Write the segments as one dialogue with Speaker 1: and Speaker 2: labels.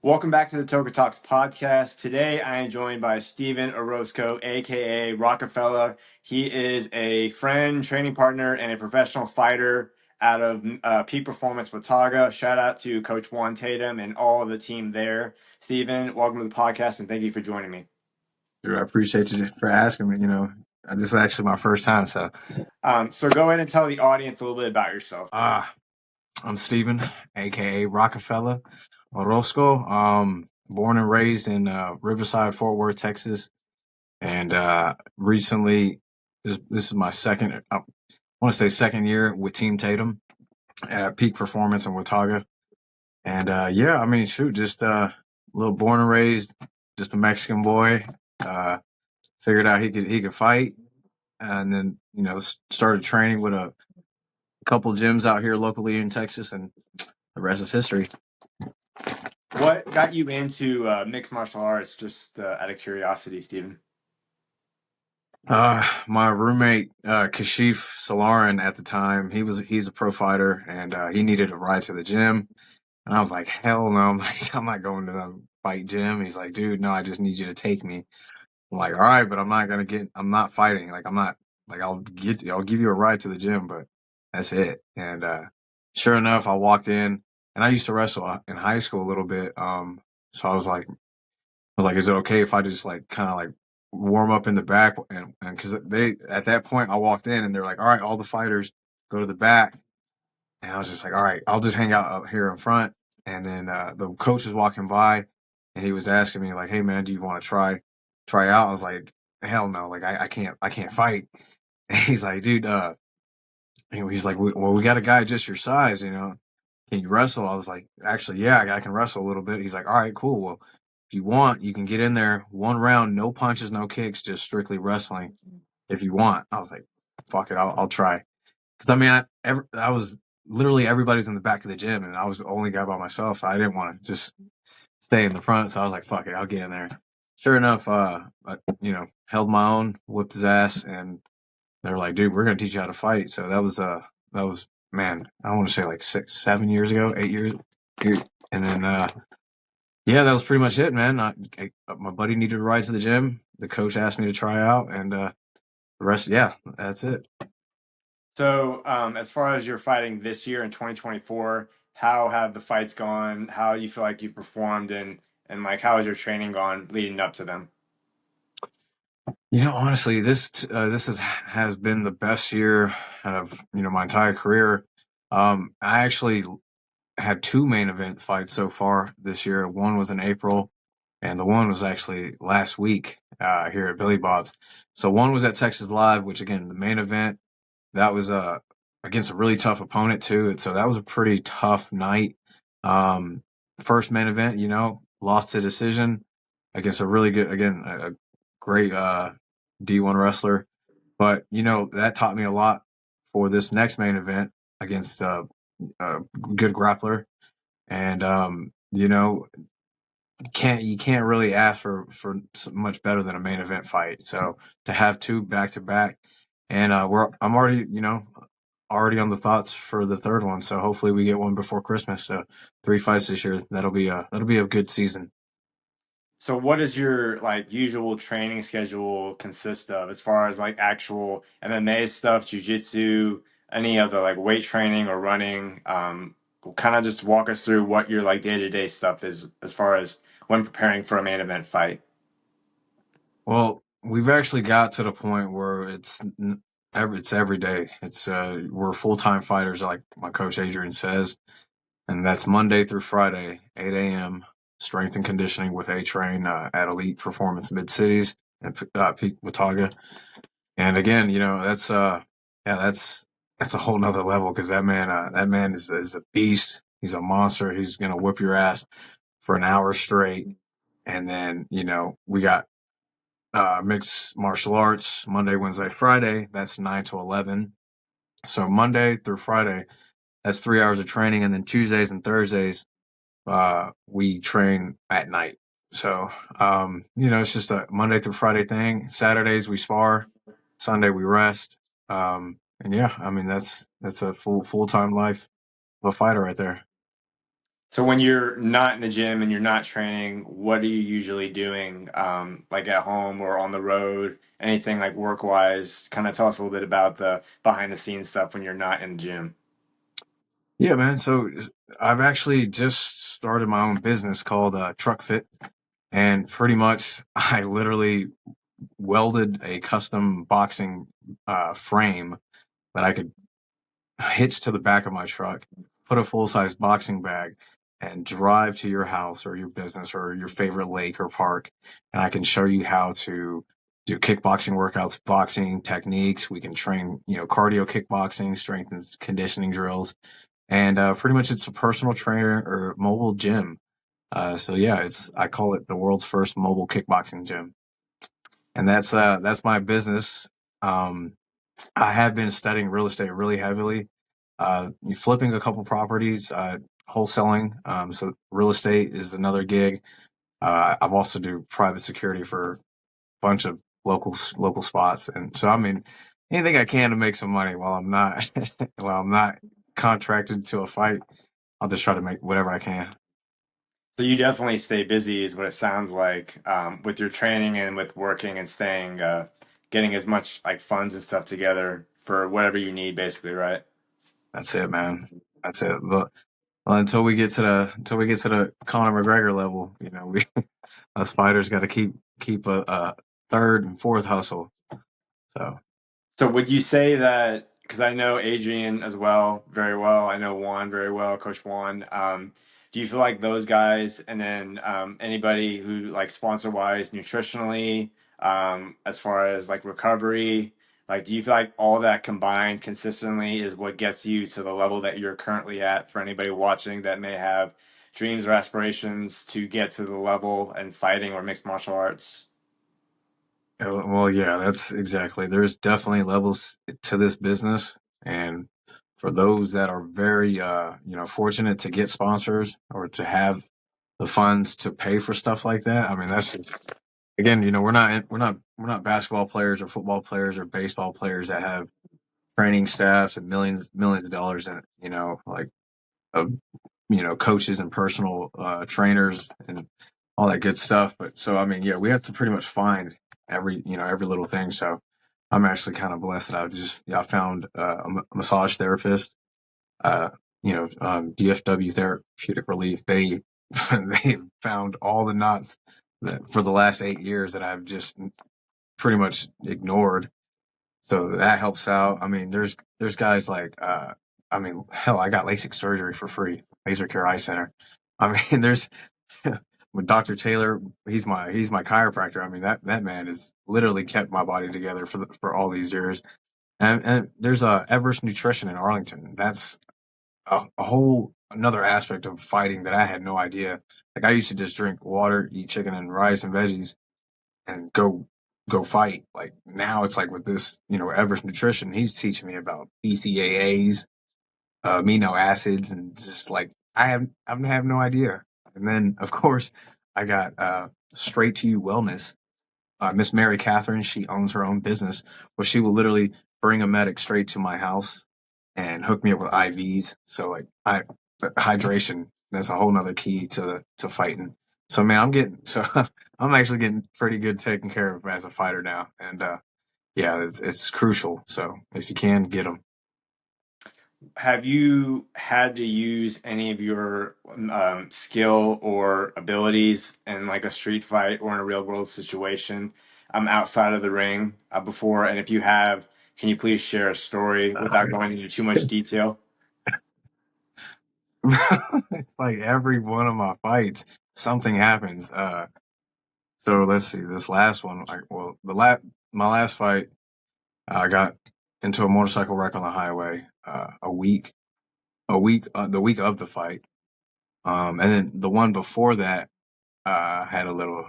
Speaker 1: Welcome back to the TOWKA Talks podcast. Today I am joined by Steven Orozco, aka Rockafellar. He is a friend, training partner, and a professional fighter out of Peak Performance Watauga. Shout out to Coach Juan Tatum and all of the team there. Steven, welcome to the podcast and thank you for joining me.
Speaker 2: I appreciate you for asking me. This is actually my first time. So
Speaker 1: go ahead and tell the audience a little bit about yourself.
Speaker 2: I'm Steven, aka Rockafellar Orozco. Born and raised in Riverside, Fort Worth, Texas. And recently, this is my second, I want to say second year with Team Tatum at Peak Performance in Watauga. And just a little born and raised, just a Mexican boy. Figured out he could fight, and then started training with a couple gyms out here locally in Texas, and the rest is history.
Speaker 1: What got you into mixed martial arts, just out of curiosity, Steven?
Speaker 2: My roommate, Kashif Salarin at the time, he's a pro fighter, and he needed a ride to the gym. And I was like, hell no, I'm not going to the fight gym. He's like, dude, no, I just need you to take me. I'm like, all right, but I'm not fighting. Like, I'm not, like, I'll give you a ride to the gym, but that's it. And sure enough, I walked in, and I used to wrestle in high school a little bit. So I was like, is it okay if I just like kind of like warm up in the back? And because at that point I walked in and they're like, all right, all the fighters go to the back, and I was just like, all right, I'll just hang out up here in front. And then the coach was walking by, and he was asking me like, hey man, do you want to try out? I was like, hell no, like I can't fight. And he's like, dude, he's like, well, we got a guy just your size, can you wrestle? I was like, actually, yeah, I can wrestle a little bit. He's like, all right, cool. Well, if you want, you can get in there 1 round, no punches, no kicks, just strictly wrestling if you want. I was like, fuck it, I'll try. Because I mean, I was literally everybody's in the back of the gym, and I was the only guy by myself. So I didn't want to just stay in the front. So I was like, fuck it, I'll get in there. Sure enough, held my own, whooped his ass, and they were like, dude, we're going to teach you how to fight. So that was, man, I want to say like 7 years ago, 8 years. And then, that was pretty much it, man. My buddy needed a ride to the gym. The coach asked me to try out, and the rest, that's it.
Speaker 1: So, as far as you're fighting this year in 2024, how have the fights gone? How do you feel like you've performed, and like how has your training gone leading up to them?
Speaker 2: Honestly, this has been the best year out of my entire career. I actually had 2 main event fights so far this year. One was in April, and the one was actually last week here at Billy Bob's. So one was at Texas Live, which again, the main event, that was against a really tough opponent too. So that was a pretty tough night. First main event, lost to decision against a really good, again, a great D1 wrestler. But that taught me a lot for this next main event against a good grappler. And you can't really ask for much better than a main event fight. So to have 2 back to back, and I'm already already on the thoughts for the third one. So hopefully we get one before Christmas. So 3 fights this year. That'll be a good season.
Speaker 1: So, what does your like usual training schedule consist of, as far as like actual MMA stuff, jujitsu, any other like weight training or running? Kind of just walk us through what your like day-to-day stuff is, as far as when preparing for a main event fight.
Speaker 2: Well, we've actually got to the point where it's every day. It's we're full-time fighters, like my coach Adrian says, and that's Monday through Friday, 8 a.m. Strength and conditioning with A Train at Elite Performance Mid Cities and Peak Watauga. And again, that's a whole nother level, because that man is a beast. He's a monster. He's gonna whip your ass for an hour straight. And then we got mixed martial arts Monday, Wednesday, Friday. That's 9 to 11. So Monday through Friday, that's 3 hours of training, and then Tuesdays and Thursdays we train at night. So it's just a Monday through Friday thing. Saturdays we spar, Sunday we rest. And yeah, I mean that's a full-time life of a fighter right there.
Speaker 1: So when you're not in the gym and you're not training, what are you usually doing, like at home or on the road? Anything like work wise? Kind of tell us a little bit about the behind the scenes stuff when you're not in the gym.
Speaker 2: Yeah, man. So I've actually just started my own business called Truck Fit, and pretty much I literally welded a custom boxing frame that I could hitch to the back of my truck, put a full size boxing bag, and drive to your house or your business or your favorite lake or park. And I can show you how to do kickboxing workouts, boxing techniques. We can train, cardio kickboxing, strength and conditioning drills. And pretty much it's a personal trainer or mobile gym. So yeah, I call it the world's first mobile kickboxing gym. And that's my business. Um, I have been studying real estate really heavily, flipping a couple properties, wholesaling. So real estate is another gig. I've also do private security for a bunch of local spots, and so I mean anything I can to make some money while I'm not while I'm not contracted to a fight. I'll just try to make whatever I can.
Speaker 1: So you definitely stay busy, is what it sounds like, with your training and with working and staying, getting as much like funds and stuff together for whatever you need, basically, right?
Speaker 2: That's it, man. That's it. But well, until we get to the Conor McGregor level, we us fighters got to keep a third and fourth hustle. So
Speaker 1: So would you say that, because I know Adrian as well, very well, I know Juan very well, Coach Juan. Do you feel like those guys and then anybody who like sponsor wise, nutritionally, as far as like recovery, like do you feel like all that combined consistently is what gets you to the level that you're currently at for anybody watching that may have dreams or aspirations to get to the level and fighting or mixed martial arts?
Speaker 2: well, yeah, that's exactly. There's definitely levels to this business, and for those that are very, fortunate to get sponsors or to have the funds to pay for stuff like that. I mean, that's just, again, we're not basketball players or football players or baseball players that have training staffs and millions of dollars in it. Like of coaches and personal trainers and all that good stuff. But so I mean, yeah, we have to pretty much find every little thing. So I'm actually kind of blessed that I found a massage therapist, DFW Therapeutic Relief. They they found all the knots that for the last 8 years that I've just pretty much ignored, so that helps out. I mean, there's guys like I mean, hell, I got LASIK surgery for free, Laser Care Eye Center. I mean, there's with Dr. Taylor, he's my chiropractor. I mean, that man has literally kept my body together for all these years. And there's Everest Nutrition in Arlington. That's a whole another aspect of fighting that I had no idea. Like I used to just drink water, eat chicken and rice and veggies, and go fight. Like now it's like with this, Everest Nutrition, he's teaching me about BCAAs, amino acids, and just like I have no idea. And then of course I got Straight to You Wellness. Miss Mary Catherine, she owns her own business where she will literally bring a medic straight to my house and hook me up with IVs. So like hydration, that's a whole nother key to fighting. So man, I'm actually getting pretty good taken care of as a fighter now, and yeah, it's crucial. So if you can get them,
Speaker 1: Have you had to use any of your skill or abilities in like a street fight or in a real world situation outside of the ring before? And if you have, can you please share a story without going into too much detail?
Speaker 2: it's like every one of my fights, something happens. So let's see, this last one, like, well, my last fight, I got into a motorcycle wreck on the highway the week of the fight. And then the one before that, had a little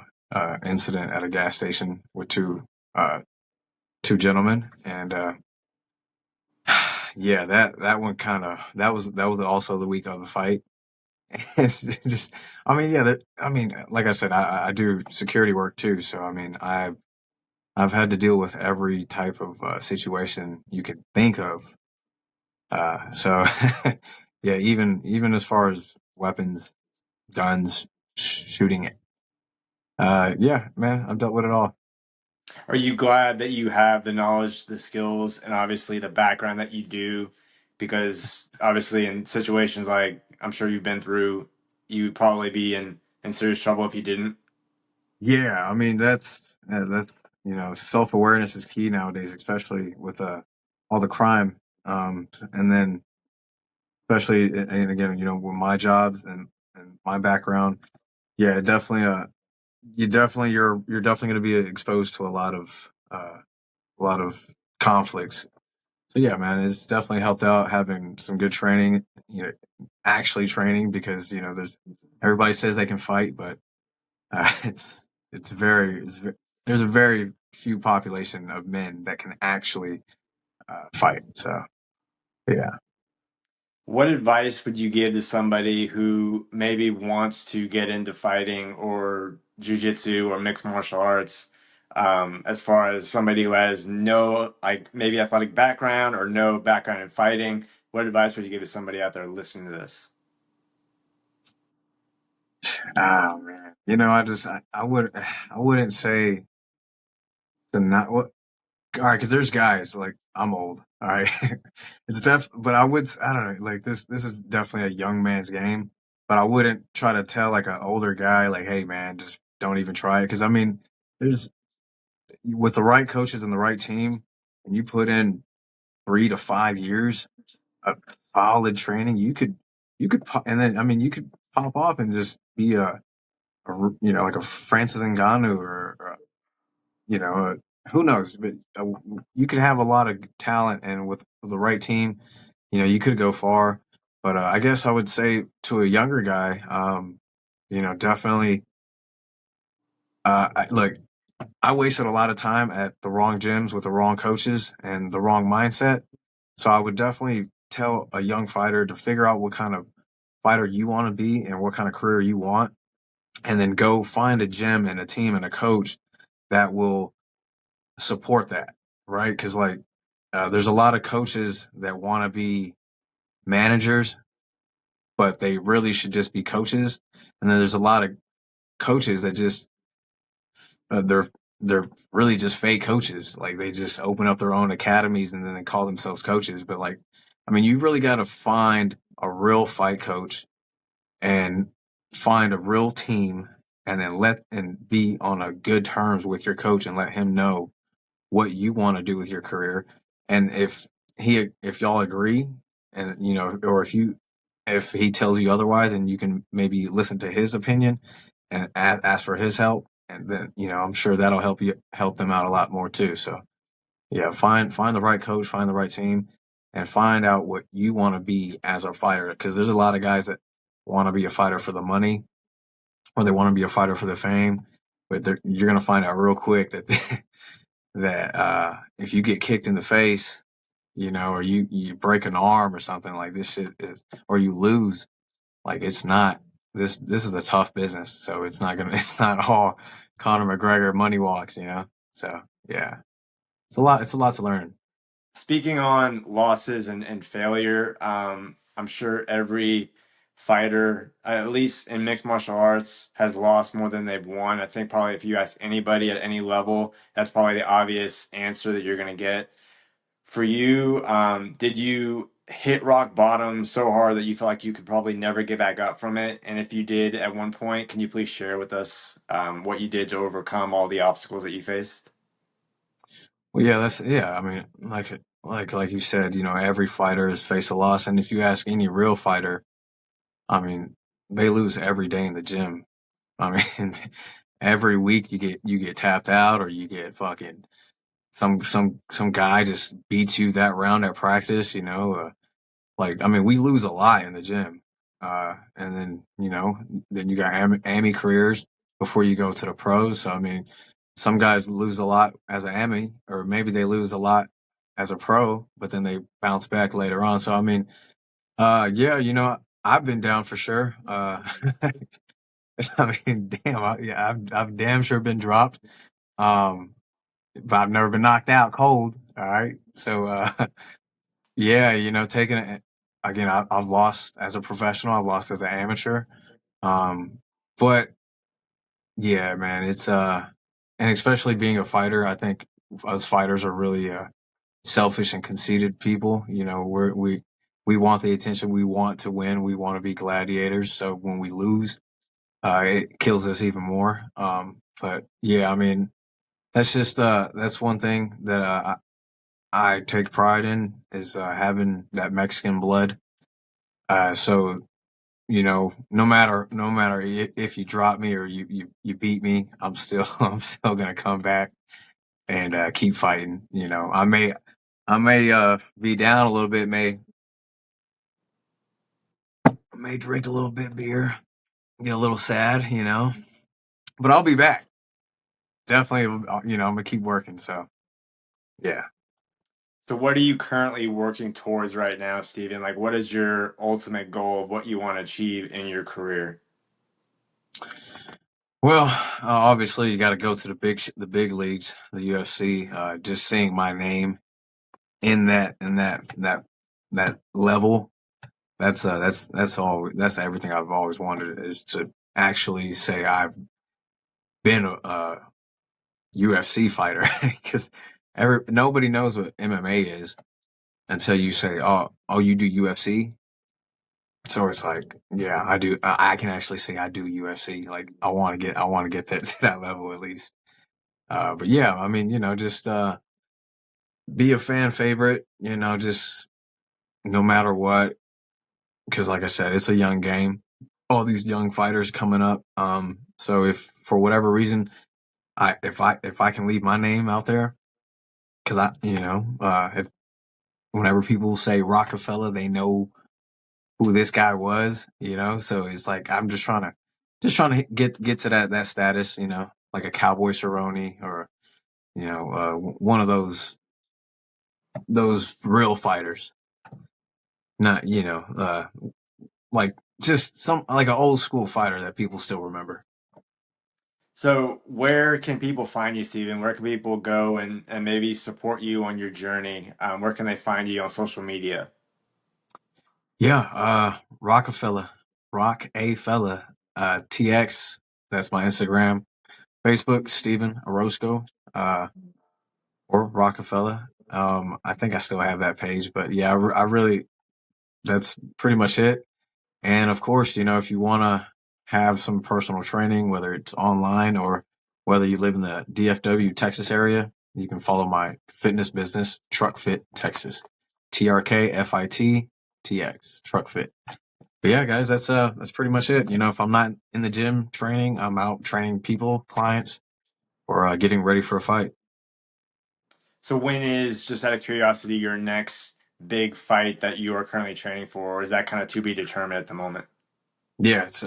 Speaker 2: incident at a gas station with uh, two gentlemen, and yeah, that one that was also the week of the fight. It's just, I mean, yeah, I mean, like I said, I do security work too, so I mean, I've had to deal with every type of situation you could think of. So yeah, even as far as weapons, guns, shooting it. Yeah, man, I've dealt with it all.
Speaker 1: Are you glad that you have the knowledge, the skills, and obviously the background that you do? Because obviously, in situations like I'm sure you've been through, you would probably be in serious trouble if you didn't.
Speaker 2: Yeah, I mean that's self awareness is key nowadays, especially with all the crime, and then especially and again, with my jobs and my background, yeah, definitely you're definitely going to be exposed to a lot of conflicts. So yeah, man, it's definitely helped out having some good training, actually training because there's everybody says they can fight, but it's there's a very few population of men that can actually fight. So yeah.
Speaker 1: What advice would you give to somebody who maybe wants to get into fighting or jujitsu or mixed martial arts, as far as somebody who has no, like, maybe athletic background or no background in fighting? What advice would you give to somebody out there listening to this?
Speaker 2: Oh man, I wouldn't say to not what. All right, because there's guys like I'm old. All right, but I don't know. Like this is definitely a young man's game. But I wouldn't try to tell like an older guy like, hey man, just don't even try it. Because I mean, there's with the right coaches and the right team, and you put in 3 to 5 years of solid training, and then I mean you could pop off and just be like a Francis Ngannou or who knows? But you could have a lot of talent, and with the right team, you could go far. But I guess I would say to a younger guy, definitely. Look, I wasted a lot of time at the wrong gyms with the wrong coaches and the wrong mindset. So I would definitely tell a young fighter to figure out what kind of fighter you want to be and what kind of career you want, and then go find a gym and a team and a coach that will support that, right? Because there's a lot of coaches that want to be managers, but they really should just be coaches. And then there's a lot of coaches that just they're really just fake coaches. Like they just open up their own academies and then they call themselves coaches. But like, I mean, you really got to find a real fight coach and find a real team, and then be on a good terms with your coach and let him know what you want to do with your career. And if y'all agree, and or if he tells you otherwise, and you can maybe listen to his opinion and ask for his help, and then I'm sure that'll help them out a lot more too. So yeah, find the right coach, find the right team, and find out what you want to be as a fighter. Because there's a lot of guys that want to be a fighter for the money, or they want to be a fighter for the fame, but you're gonna find out real quick that that if you get kicked in the face, or you break an arm or something, like this shit is, or you lose, like it's not this is a tough business. So it's not all Conor McGregor money walks. So yeah, it's a lot to learn.
Speaker 1: Speaking on losses and failure, I'm sure every fighter, at least in mixed martial arts, has lost more than they've won. I think probably if you ask anybody at any level, that's probably the obvious answer that you're going to get. For you, did you hit rock bottom so hard that you felt like you could probably never get back up from it? And if you did at one point, can you please share with us what you did to overcome all the obstacles that you faced?
Speaker 2: Well, yeah, yeah. I mean, like you said, every fighter has faced a loss, and if you ask any real fighter, I mean, they lose every day in the gym. I mean, every week you get tapped out, or you get fucking some guy just beats you that round at practice. Like, I mean, we lose a lot in the gym, and then you got AMI careers before you go to the pros. So I mean, some guys lose a lot as an AMI, or maybe they lose a lot as a pro, but then they bounce back later on. So I mean, yeah, I've been down for sure. I mean, damn, yeah, I've damn sure been dropped. Um, but I've never been knocked out cold. All right, so yeah, taking it. again, I've lost as a professional. I've lost as an amateur. But yeah, man, it's and especially being a fighter, I think us fighters are really selfish and conceited people. You know, we want the attention, we want to win, we want to be gladiators. So when we lose, it kills us even more. But yeah, I mean, that's just that's one thing that I take pride in is having that Mexican blood. So you know, no matter if you drop me or you beat me, I'm still I'm still gonna come back and keep fighting. You know, I may be down a little bit, may drink a little bit beer, get a little sad, you know, but I'll be back. Definitely, you know, I'm gonna keep working. So yeah.
Speaker 1: So what are you currently working towards right now, Steven? Like, what is your ultimate goal of what you want to achieve in your career?
Speaker 2: Well, obviously you got to go to the big leagues, the UFC. Just seeing my name in that level, that's everything I've always wanted is to actually say I've been a UFC fighter because nobody knows what MMA is until you say, oh, you do UFC. So it's like, yeah, I do. I can actually say I do UFC. Like I want to get that to that level at least. But yeah, I mean, you know, just be a fan favorite. You know, just no matter what, because like I said, it's a young game. All these young fighters coming up. So if for whatever reason, if I can leave my name out there, because if whenever people say Rockefeller, they know who this guy was. You know, so it's like I'm just trying to get to that status. You know, like a Cowboy Cerrone or one of those real fighters. Not like just some like an old school fighter that people still remember.
Speaker 1: So where can people find you, Steven? Where can people go and maybe support you on your journey? Where can they find you on social media?
Speaker 2: Yeah, Rockefeller, Rock a Fella, TX. That's my Instagram, Facebook, Steven Orozco, or Rockefeller. I think I still have that page, but yeah, I really that's pretty much it. And of course, you know, if you want to have some personal training, whether it's online or whether you live in the DFW, Texas area, you can follow my fitness business, Truck Fit Texas, TRKFIT TX, Truck Fit. But yeah, guys, that's pretty much it. You know, if I'm not in the gym training, I'm out training people, clients, or getting ready for a fight.
Speaker 1: So when is, just out of curiosity, your next big fight that you are currently training for, or is that kind of to be determined at the moment?
Speaker 2: Yeah, it's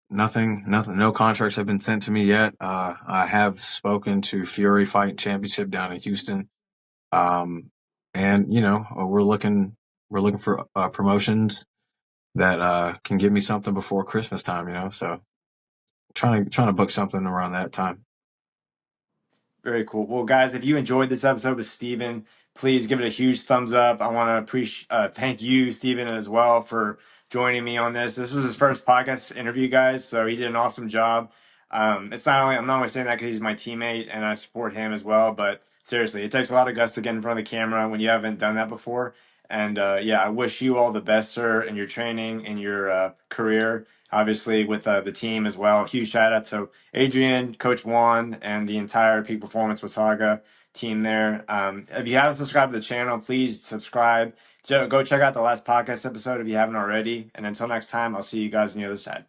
Speaker 2: nothing, no contracts have been sent to me yet. I have spoken to Fury Fight Championship down in Houston. Um, and you know, we're looking for promotions that can give me something before Christmas time, you know. So trying to book something around that time.
Speaker 1: Very cool. Well, guys, if you enjoyed this episode with Steven, please give it a huge thumbs up. I want to appreciate thank you, Steven, as well for joining me on this. This was his first podcast interview, guys, so he did an awesome job. It's not only I'm not only saying that because he's my teammate and I support him as well, but seriously, it takes a lot of guts to get in front of the camera when you haven't done that before. And yeah, I wish you all the best, sir, in your training, in your career, obviously with the team as well. Huge shout out to Adrian, Coach Juan, and the entire Peak Performance Watauga team there. If you haven't subscribed to the channel, please subscribe. Go check out the last podcast episode if you haven't already. And until next time, I'll see you guys on the other side.